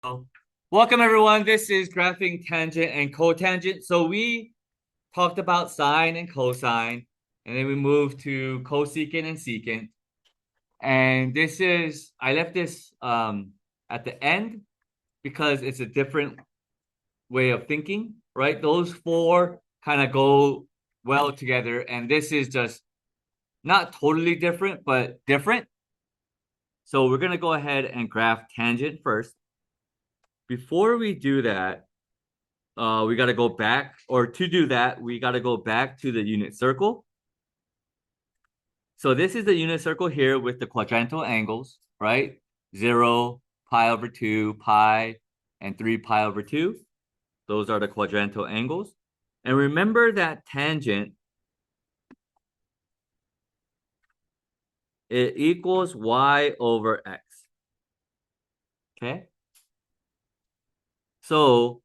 Welcome everyone. This is graphing tangent and cotangent. So we talked about sine and cosine, and then we moved to cosecant and secant. And I left this at the end because it's a different way of thinking, right? Those four kind of go well together, and this is just not totally different, but different. So we're gonna go ahead and graph tangent first. Before we do that, we got to go back, or to do that, we got to go back to the unit circle. So this is the unit circle here with the quadrantal angles, right? 0, pi over 2, pi, and 3 pi over 2. Those are the quadrantal angles. And remember that tangent, it equals y over x. Okay? So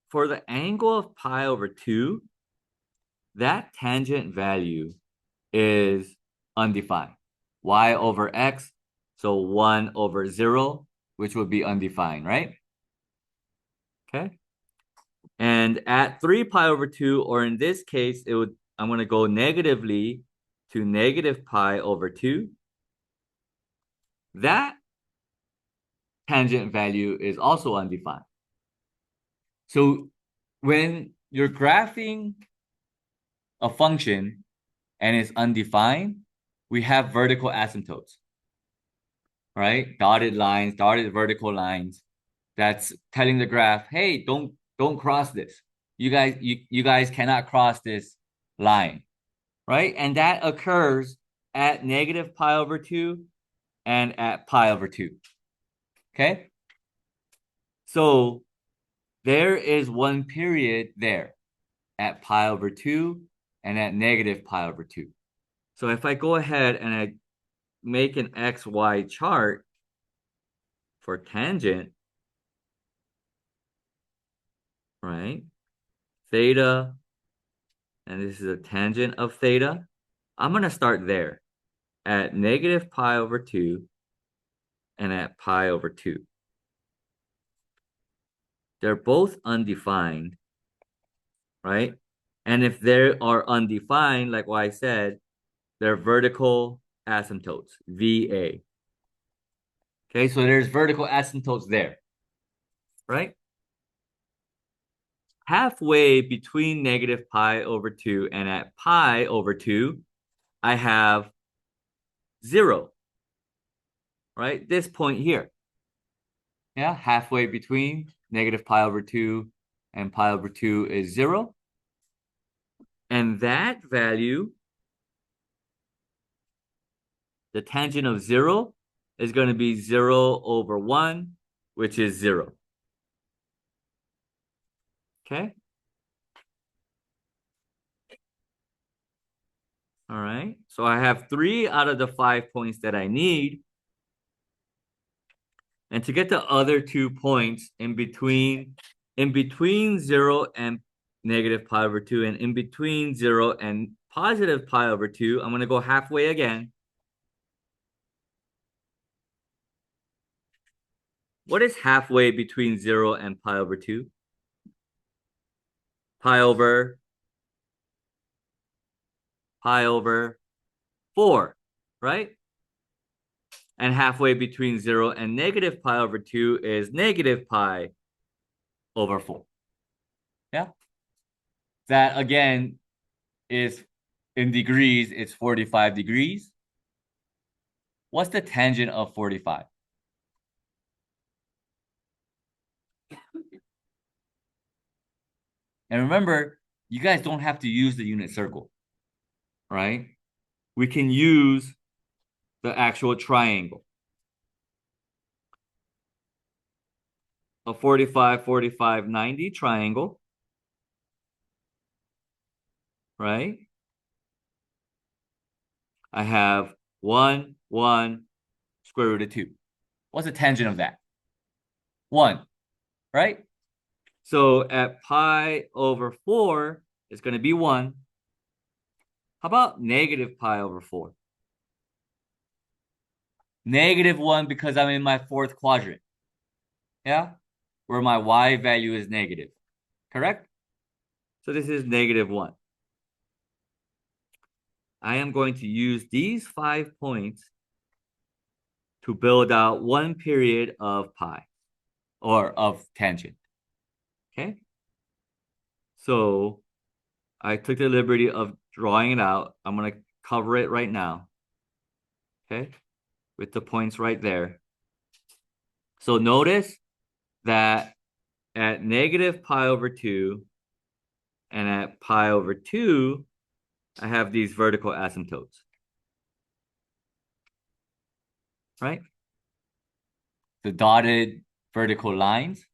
for the angle of pi over 2, that tangent value is undefined. Y over x, so 1 over 0, which would be undefined, right? Okay. And at 3 pi over 2, or in this case, I'm going to go negatively to negative pi over 2. That tangent value is also undefined. So when you're graphing a function and it's undefined, we have vertical asymptotes, right? Dotted lines, dotted vertical lines. That's telling the graph, hey, don't cross this. You guys cannot cross this line, right? And that occurs at negative pi over 2 and at pi over 2. Okay? So there is one period there at pi over 2 and at negative pi over 2. So if I go ahead and I make an XY chart for tangent, right? Theta, and this is a tangent of theta. I'm going to start there at negative pi over 2 and at pi over 2. They're both undefined, right? And if they are undefined, like what I said, they're vertical asymptotes, VA. Okay, so there's vertical asymptotes there, right? Halfway between negative pi over 2 and at pi over 2, I have 0, right? This point here. Yeah, halfway between negative pi over 2 and pi over 2 is 0. And that value, the tangent of 0, is going to be 0 over 1, which is 0. Okay? All right. So I have 3 out of the 5 points that I need. And to get the other 2 points in between 0 and negative pi over 2 and in between 0 and positive pi over 2, I'm going to go halfway again. What is halfway between 0 and pi over 2? Pi over 4, right? And halfway between 0 and negative pi over 2 is negative pi over 4. Yeah. That again is in degrees, it's 45 degrees. What's the tangent of 45? And remember, you guys don't have to use the unit circle, right? We can use the actual triangle. A 45, 45, 90 triangle, right? I have 1, 1, square root of 2. What's the tangent of that? 1, right? So at pi over 4, it's going to be 1. How about negative pi over 4? -1 because I'm in my fourth quadrant. Yeah, where my y value is negative. Correct? So this is -1. I am going to use these 5 points to build out one period of pi or of tangent. Okay. So I took the liberty of drawing it out. I'm going to cover it right now. Okay. With the points right there. So notice that at -pi/2 and at pi/2, I have these vertical asymptotes. Right? The dotted vertical lines.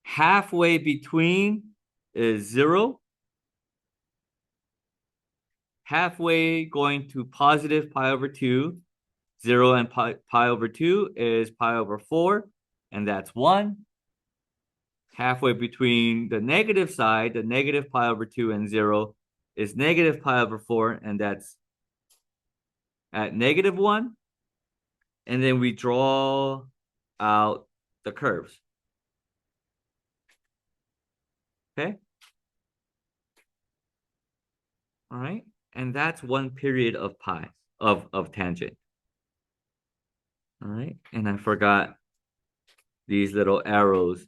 Halfway between is 0. Halfway going to positive pi/2. 0 and pi/2 is pi/4, and that's 1. Halfway between the negative side, the negative pi/2 and 0 is negative pi/4, and that's at -1. And then we draw out the curves. Okay? All right. And that's one period of pi, of tangent. All right. And I forgot these little arrows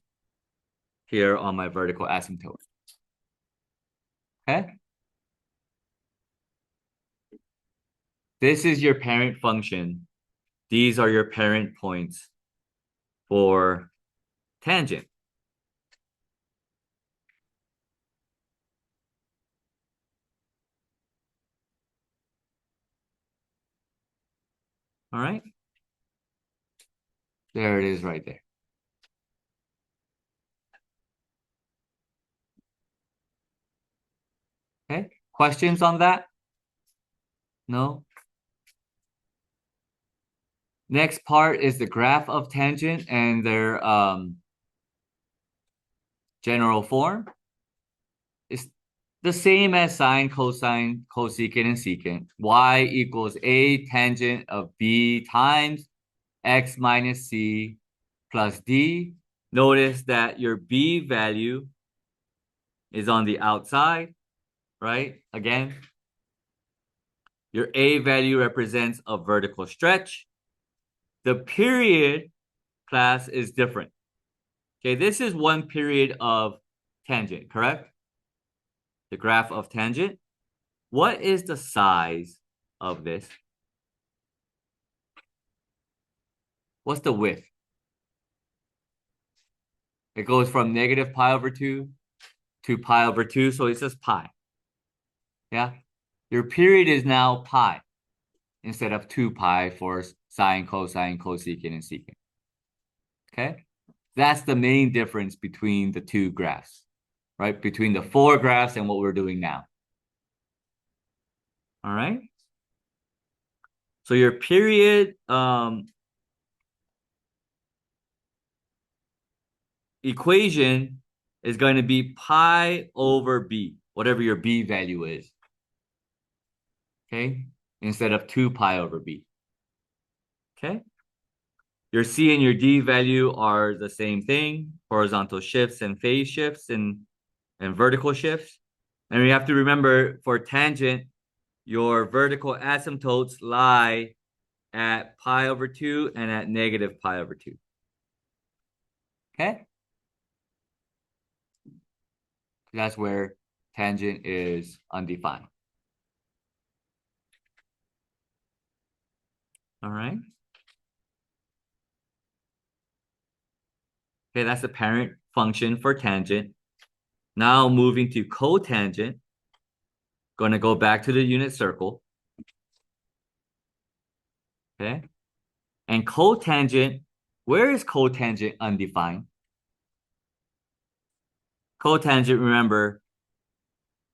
here on my vertical asymptote. Okay? This is your parent function. These are your parent points for tangent. All right? There it is right there. Okay? Questions on that? No? Next part is the graph of tangent and their general form. It's the same as sine, cosine, cosecant, and secant. Y equals A tangent of B times X minus C plus D. Notice that your B value is on the outside, right? Again, your A value represents a vertical stretch. The period class is different. Okay, this is one period of tangent, correct? The graph of tangent. What is the size of this? What's the width? It goes from -pi/2 to pi/2, so it's just pi. Yeah? Your period is now pi instead of 2 pi for sine, cosine, cosecant, and secant. Okay? That's the main difference between the two graphs, right? Between the 4 graphs and what we're doing now. All right? So your period equation is going to be pi over b, whatever your b value is. Okay? Instead of 2 pi over b. Okay? Your C and your D value are the same thing, horizontal shifts and phase shifts and vertical shifts. And we have to remember for tangent, your vertical asymptotes lie at pi/2 and at -pi/2. Okay? That's where tangent is undefined. All right? Okay, that's the parent function for tangent. Now moving to cotangent. Going to go back to the unit circle. Okay? And cotangent, where is cotangent undefined? Cotangent, remember,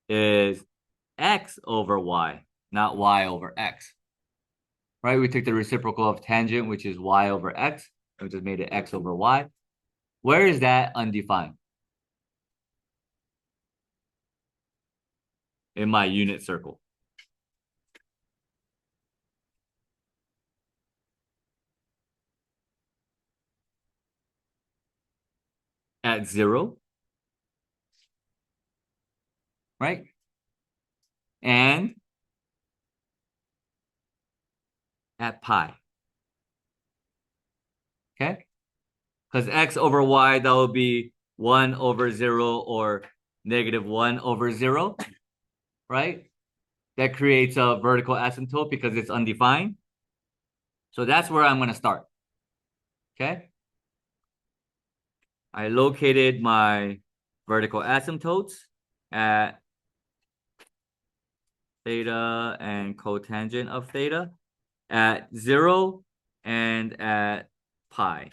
is x over y, not y over x. Right? We took the reciprocal of tangent, which is y over x, and we just made it x over y. Where is that undefined? In my unit circle. at 0, right? And at pi, okay? Because x over y, that will be 1 over 0 or negative 1 over 0, right? That creates a vertical asymptote because it's undefined. So that's where I'm going to start, okay? I located my vertical asymptotes at theta and cotangent of theta at 0 and at pi.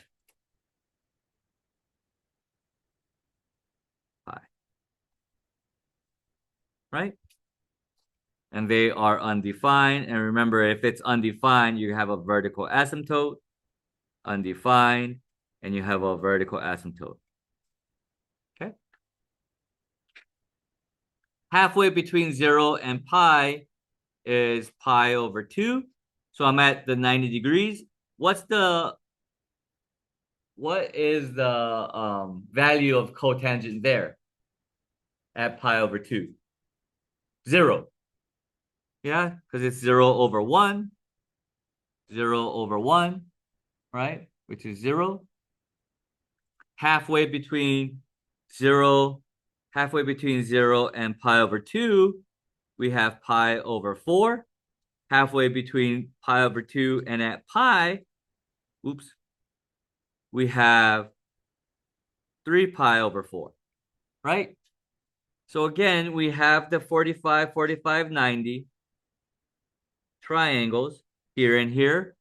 Right? And they are undefined. And remember, if it's undefined, you have a vertical asymptote, undefined, and you have a vertical asymptote. Okay? Halfway between 0 and pi is pi over 2. So I'm at the 90 degrees. What is the value of cotangent there at pi over 2? 0. Yeah, because it's 0 over 1, 0 over 1, right? Which is 0. Halfway between 0, halfway between 0 and pi over 2, we have pi over 4. Halfway between pi over 2 and at pi, oops, we have 3 pi over 4, right? So again, we have the 45, 45, 90 triangles here and here.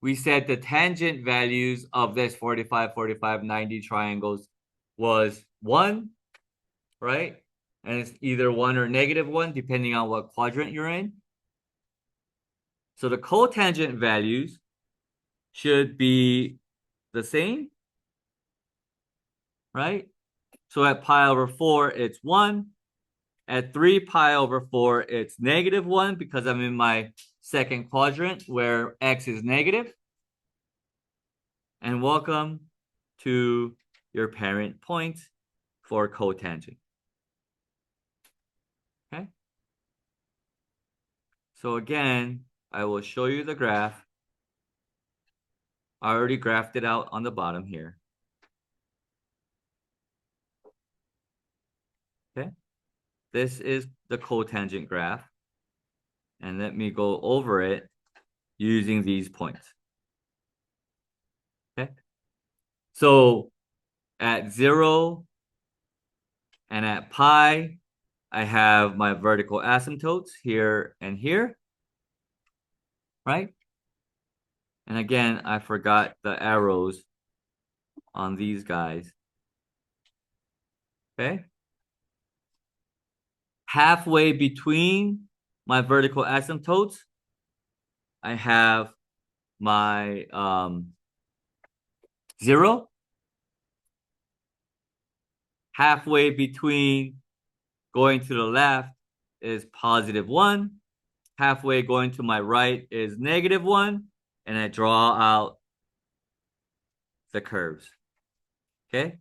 We said the tangent values of this 45, 45, 90 triangles was 1, right? And it's either 1 or negative 1, depending on what quadrant you're in. So the cotangent values should be the same, right? So at pi over 4, it's 1. At 3 pi over 4, it's negative 1 because I'm in my second quadrant where x is negative. And welcome to your parent point for cotangent. Okay? So again, I will show you the graph. I already graphed it out on the bottom here. Okay? This is the cotangent graph. And let me go over it using these points. Okay? So at 0 and at pi, I have my vertical asymptotes here and here, right? And again, I forgot the arrows on these guys. Okay? Halfway between my vertical asymptotes, I have my 0. Halfway between going to the left is positive 1. Halfway going to my right is negative 1. And I draw out the curves. Okay?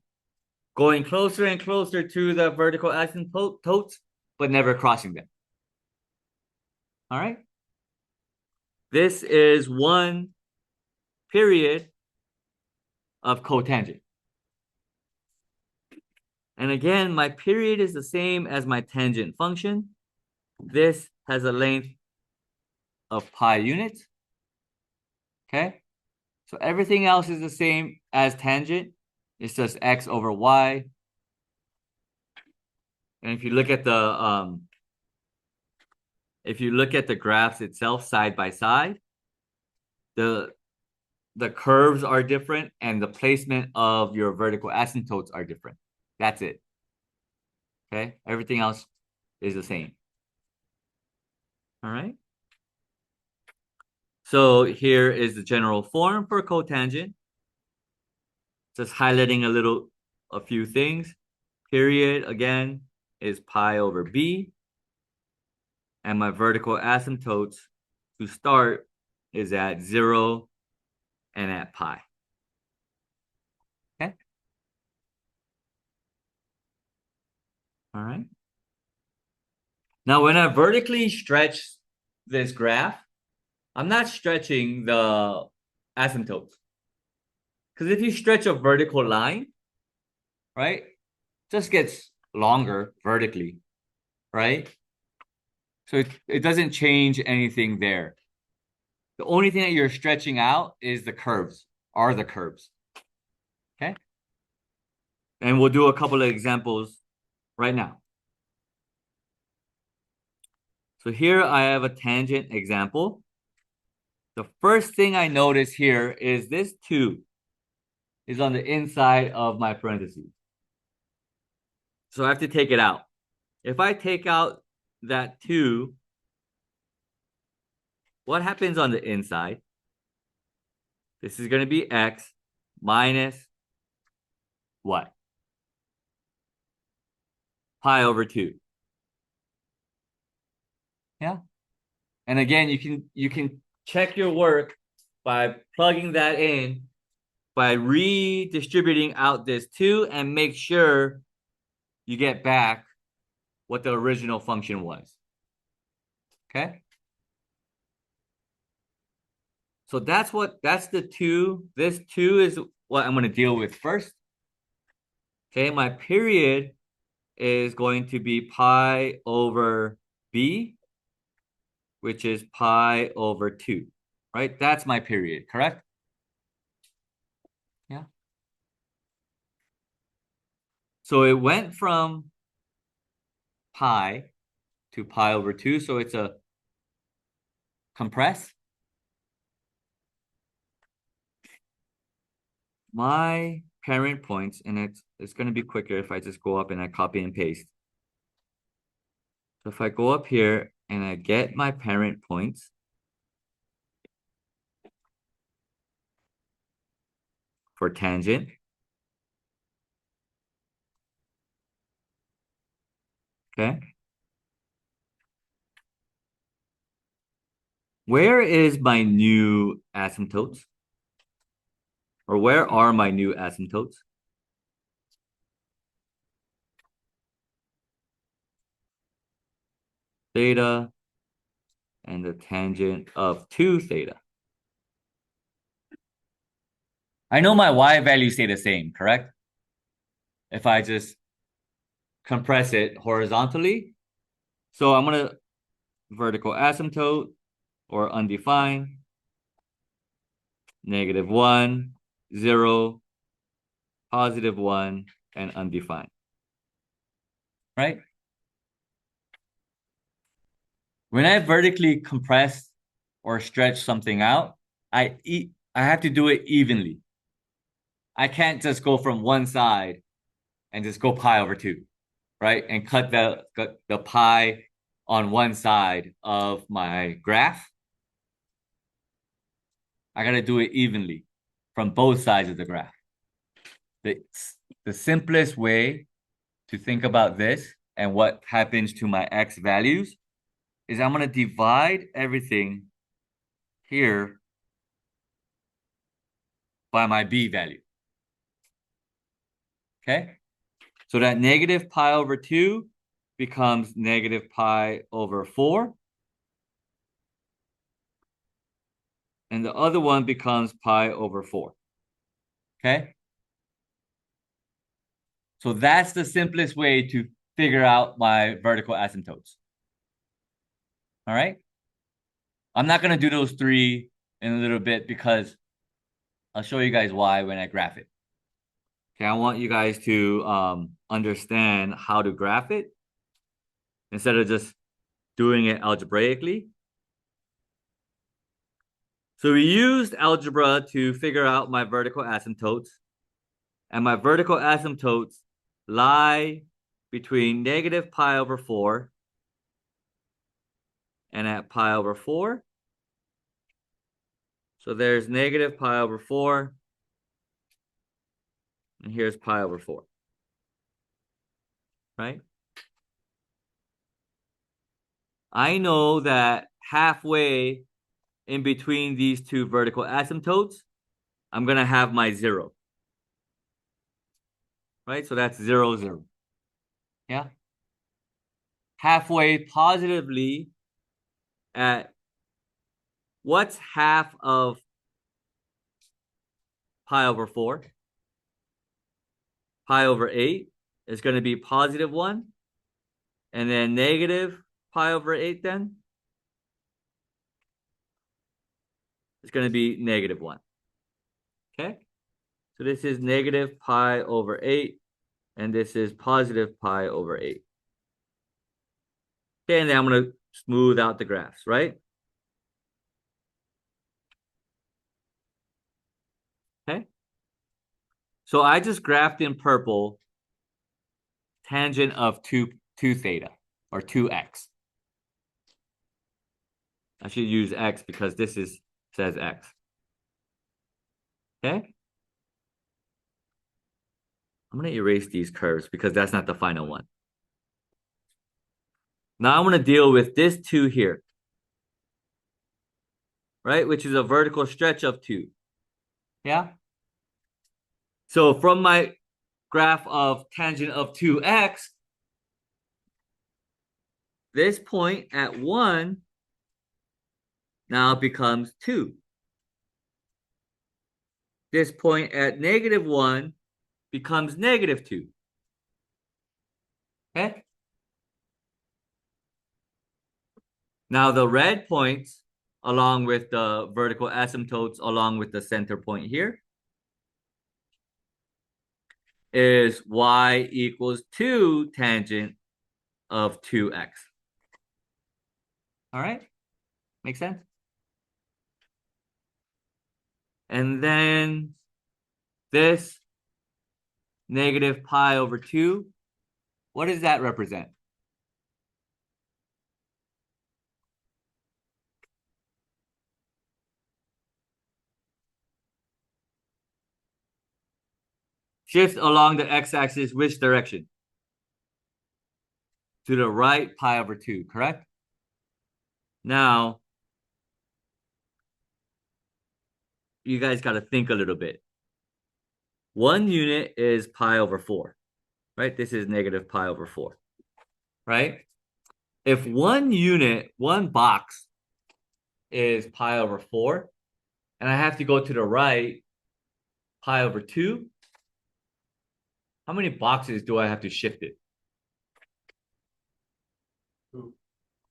Going closer and closer to the vertical asymptotes, but never crossing them. All right? This is one period of cotangent. And again, my period is the same as my tangent function. This has a length of pi units. Okay? So everything else is the same as tangent. It's just x over y. And if you look at the graphs itself side by side, the curves are different and the placement of your vertical asymptotes are different. That's it. Okay? Everything else is the same. All right? So here is the general form for cotangent. Just highlighting a few things. Period, again, is pi over b. And my vertical asymptotes to start is at 0 and at pi. Okay? All right. Now, when I vertically stretch this graph, I'm not stretching the asymptotes. Because if you stretch a vertical line, right, just gets longer vertically, right? So it doesn't change anything there. The only thing that you're stretching out is the curves, are the curves. Okay? And we'll do a couple of examples right now. So here I have a tangent example. The first thing I notice here is this 2 is on the inside of my parentheses. So I have to take it out. If I take out that 2, what happens on the inside? This is going to be x minus what? Pi over 2. Yeah. And again, you can check your work by plugging that in, by redistributing out this 2 and make sure you get back what the original function was. Okay? So that's the 2. This 2 is what I'm going to deal with first. Okay, my period is going to be pi over b, which is pi over 2, right? That's my period, correct? Yeah. So it went from pi to pi over 2, so it's a compress. My parent points, and it's going to be quicker if I just go up and I copy and paste. So if I go up here and I get my parent points, for tangent, okay? Where is my new asymptotes? Or where are my new asymptotes? Theta and the tangent of 2 theta. I know my y values stay the same, correct? If I just compress it horizontally. So I'm going to vertical asymptote or undefined, -1, 0, +1, and undefined. Right? When I vertically compress or stretch something out, I have to do it evenly. I can't just go from one side and just go pi over 2, right? And cut the pi on one side of my graph. I got to do it evenly from both sides of the graph. The simplest way to think about this and what happens to my x values is I'm going to divide everything here by my b value. Okay? So that negative pi over 2 becomes negative pi over 4. And the other one becomes pi over 4. Okay? So that's the simplest way to figure out my vertical asymptotes. All right? I'm not going to do those 3 in a little bit because I'll show you guys why when I graph it. Okay, I want you guys to understand how to graph it instead of just doing it algebraically. So we used algebra to figure out my vertical asymptotes. And my vertical asymptotes lie between negative pi over 4 and at pi over 4. So there's negative pi over 4. And here's pi over 4. Right? I know that halfway in between these two vertical asymptotes, I'm going to have my 0. Right? So that's 0, 0. Yeah? halfway positively at what's half of pi over 4? Pi over 8 is going to be positive 1. And then negative pi over 8 then it's going to be negative 1. Okay? So this is negative pi over 8, and this is positive pi over 8. Okay, and then I'm going to smooth out the graphs, right? Okay. So I just graphed in purple tangent of 2 theta, or 2x. I should use x because this says x. Okay? I'm going to erase these curves because that's not the final one. Now I'm going to deal with this 2 here, right? Which is a vertical stretch of 2. Yeah? So from my graph of tangent of 2x, this point at 1 now becomes 2. This point at negative 1 becomes negative 2. Okay? Now the red points, along with the vertical asymptotes, along with the center point here, is y equals 2 tangent of 2x. All right? Make sense? And then this negative pi over 2, what does that represent? Shift along the x-axis which direction? To the right, pi over 2, correct? Now, you guys got to think a little bit. 1 unit is pi over 4, right? This is negative pi over 4, right? If 1 unit, 1 box is pi over 4, and I have to go to the right, pi over 2, how many boxes do I have to shift it?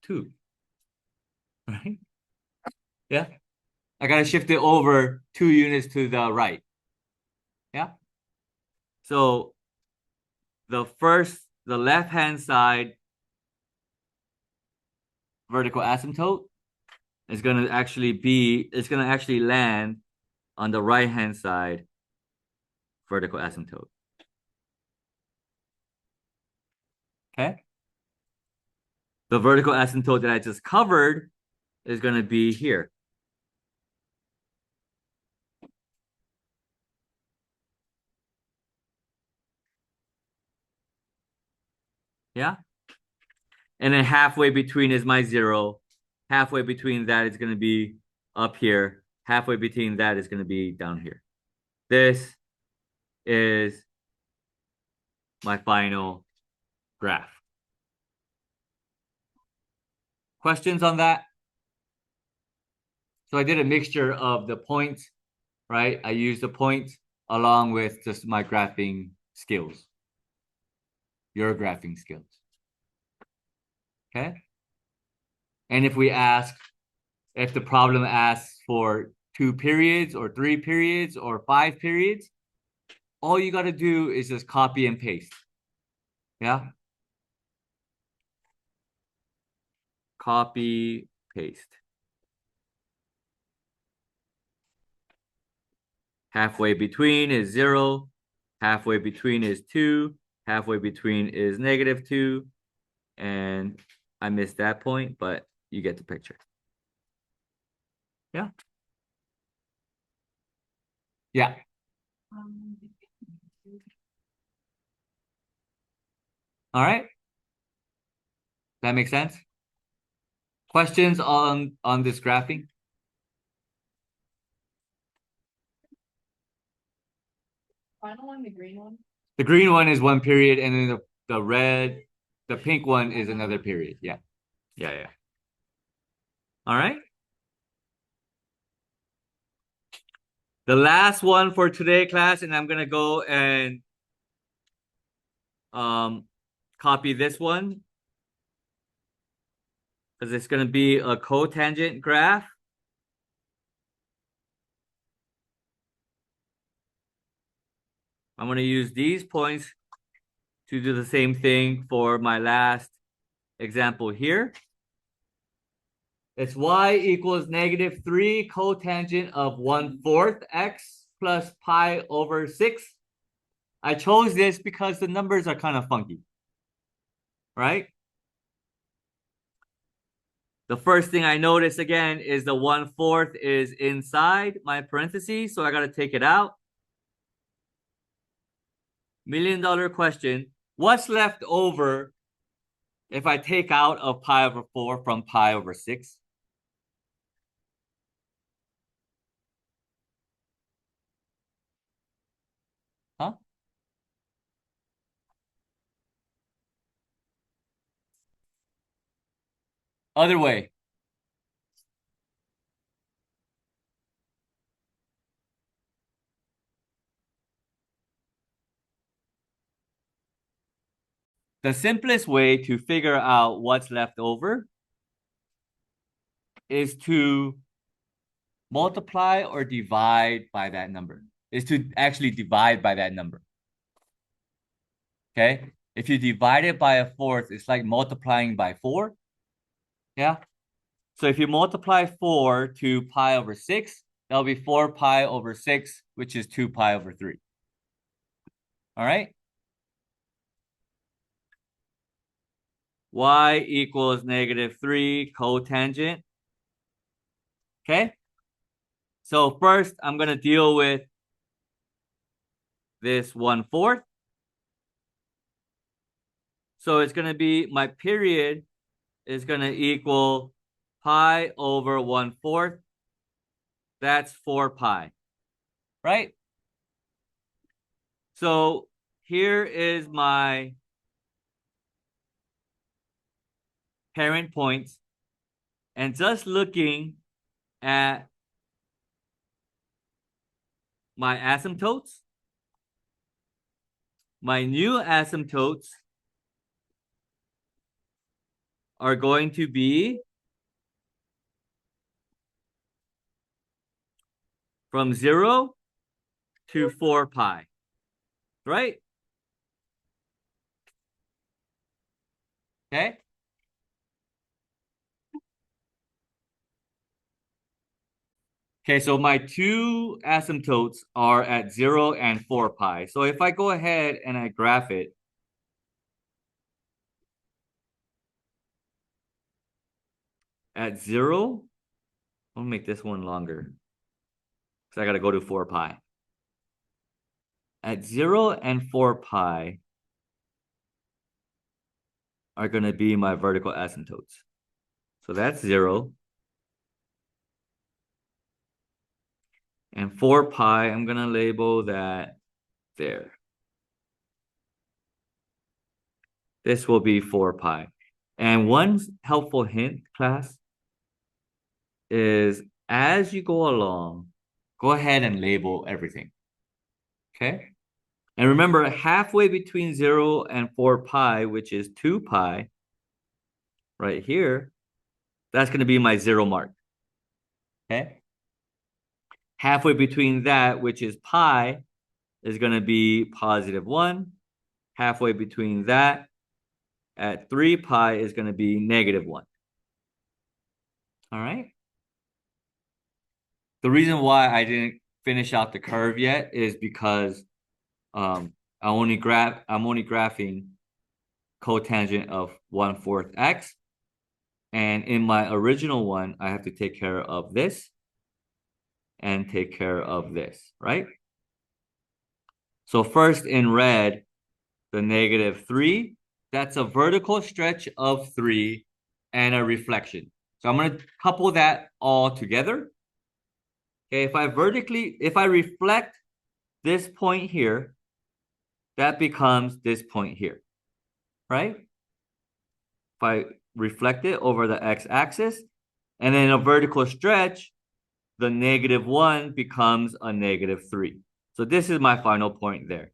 2, right? Yeah. I got to shift it over 2 units to the right. Yeah. So the left-hand side vertical asymptote is going to actually land on the right-hand side vertical asymptote. Okay. The vertical asymptote that I just covered is going to be here. Yeah. And then halfway between is my 0. Halfway between that is going to be up here. Halfway between that is going to be down here. This is my final graph. Questions on that? So I did a mixture of the points, right? I used the points along with just my graphing skills, your graphing skills. Okay. And if the problem asks for 2 periods or 3 periods or 5 periods, all you got to do is just copy and paste. Yeah. Copy, paste. Halfway between is 0. Halfway between is 2. Halfway between is negative 2. And I missed that point, but you get the picture. Yeah. Yeah. All right. That makes sense. Questions on this graphing? Final one, the green one. The green one is 1 period, and then the red The pink one is another period. Yeah. Yeah. All right. The last one for today, class, and I'm gonna go and um copy this one because it's gonna be a cotangent graph. I'm gonna use these points to do the same thing for my last example here. It's y equals -3 cotangent of 1/4 x plus pi over 6. I chose this because the numbers are kind of funky, right? The first thing I notice again is the 1/4 is inside my parentheses, so I got to take it out. $1,000,000 question. What's left over if I take out of pi over 4 from pi over 6? Huh? Other way. The simplest way to figure out what's left over is to multiply or divide by that number, is to actually divide by that number. Okay? If you divide it by a fourth, it's like multiplying by 4. Yeah? So if you multiply 4 to pi over 6, that'll be 4 pi over 6, which is 2 pi over 3. All right? Y equals -3 cotangent. Okay? So first, I'm going to deal with this 1/4. So it's going to be, my period is going to equal pi over 1/4. That's 4 pi, right? So here is my parent points. And just looking at my asymptotes, my new asymptotes are going to be from 0 to 4 pi, right? Okay. Okay, so my two asymptotes are at 0 and 4 pi. So if I go ahead and I graph it, at 0, I'll make this one longer because I got to go to 4 pi. At 0 and 4 pi are going to be my vertical asymptotes. So that's 0. And 4 pi, I'm going to label that there. This will be 4 pi. And one helpful hint, class, is as you go along, go ahead and label everything. Okay? And remember, halfway between 0 and 4 pi, which is 2 pi, right here, that's going to be my 0 mark. Okay? Halfway between that, which is pi, is going to be +1. Halfway between that, at 3 pi, is going to be -1. All right? The reason why I didn't finish out the curve yet is because I'm only graphing cotangent of 1/4 x. And in my original one, I have to take care of this and take care of this, right? So first in red, the -3, that's a vertical stretch of 3 and a reflection. So I'm going to couple that all together. Okay, if I reflect this point here, that becomes this point here, right? if I reflect it over the x-axis, and then a vertical stretch, the -1 becomes a -3. So this is my final point there.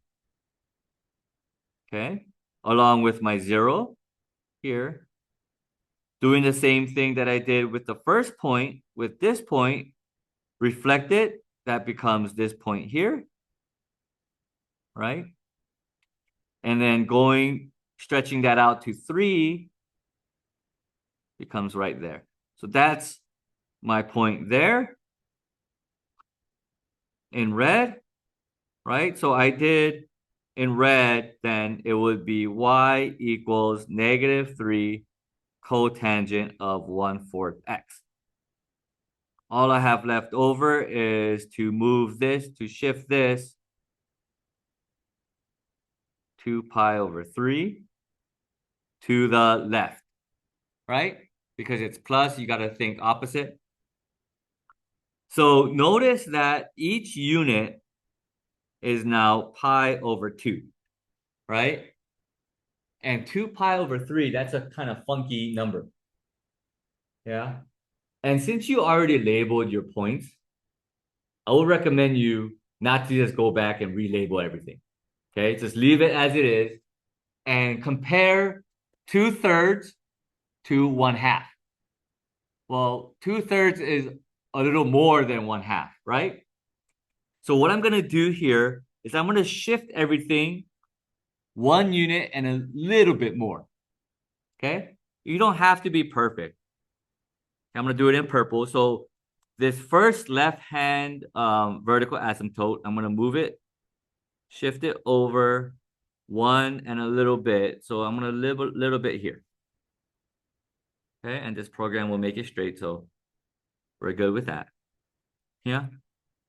Okay, along with my 0 here. Doing the same thing that I did with the first point, with this point, reflect it, that becomes this point here, right? And then stretching that out to 3 becomes right there. So that's my point there in red, right? So I did in red, then it would be y equals -3 cotangent of 1/4 x. All I have left over is to move this, to shift this 2 pi over 3 to the left, right? Because it's plus, you got to think opposite. So notice that each unit is now pi over 2, right? And 2 pi over 3, that's a kind of funky number. Yeah. And since you already labeled your points, I would recommend you not to just go back and relabel everything. Okay, just leave it as it is and compare 2/3 to 1/2. Well, 2/3 is a little more than 1/2, right? So what I'm gonna do here is I'm gonna shift everything 1 unit and a little bit more. Okay, you don't have to be perfect. I'm gonna do it in purple. So this first left hand vertical asymptote, I'm gonna move it, shift it over 1 and a little bit. So I'm gonna little bit here. Okay, and this program will make it straight, so we're good with that. Yeah.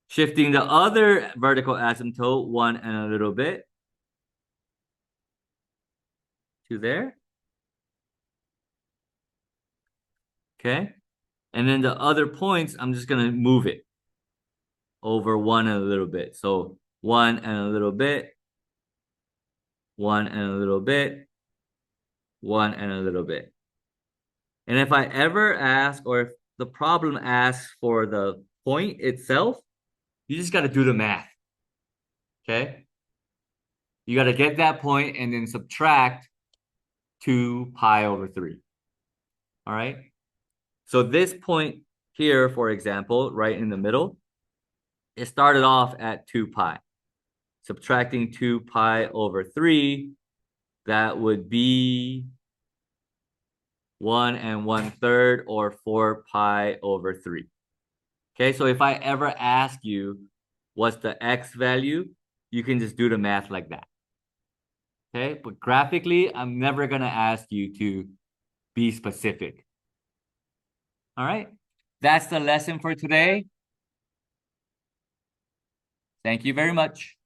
Shifting the other vertical asymptote 1 and a little bit to there. Okay. And then the other points, I'm just gonna move it over 1 and a little bit. So 1 and a little bit, 1 and a little bit, 1 and a little bit. And if I ever ask, or if the problem asks for the point itself, you just got to do the math. Okay. You got to get that point and then subtract 2 pi over 3. All right. So this point here, for example, right in the middle, it started off at 2 pi. Subtracting 2 pi over 3, that would be 1 1/3 or 4 pi over 3. Okay, so if I ever ask you what's the x value, you can just do the math like that. Okay, but graphically, I'm never going to ask you to be specific. All right, that's the lesson for today. Thank you very much.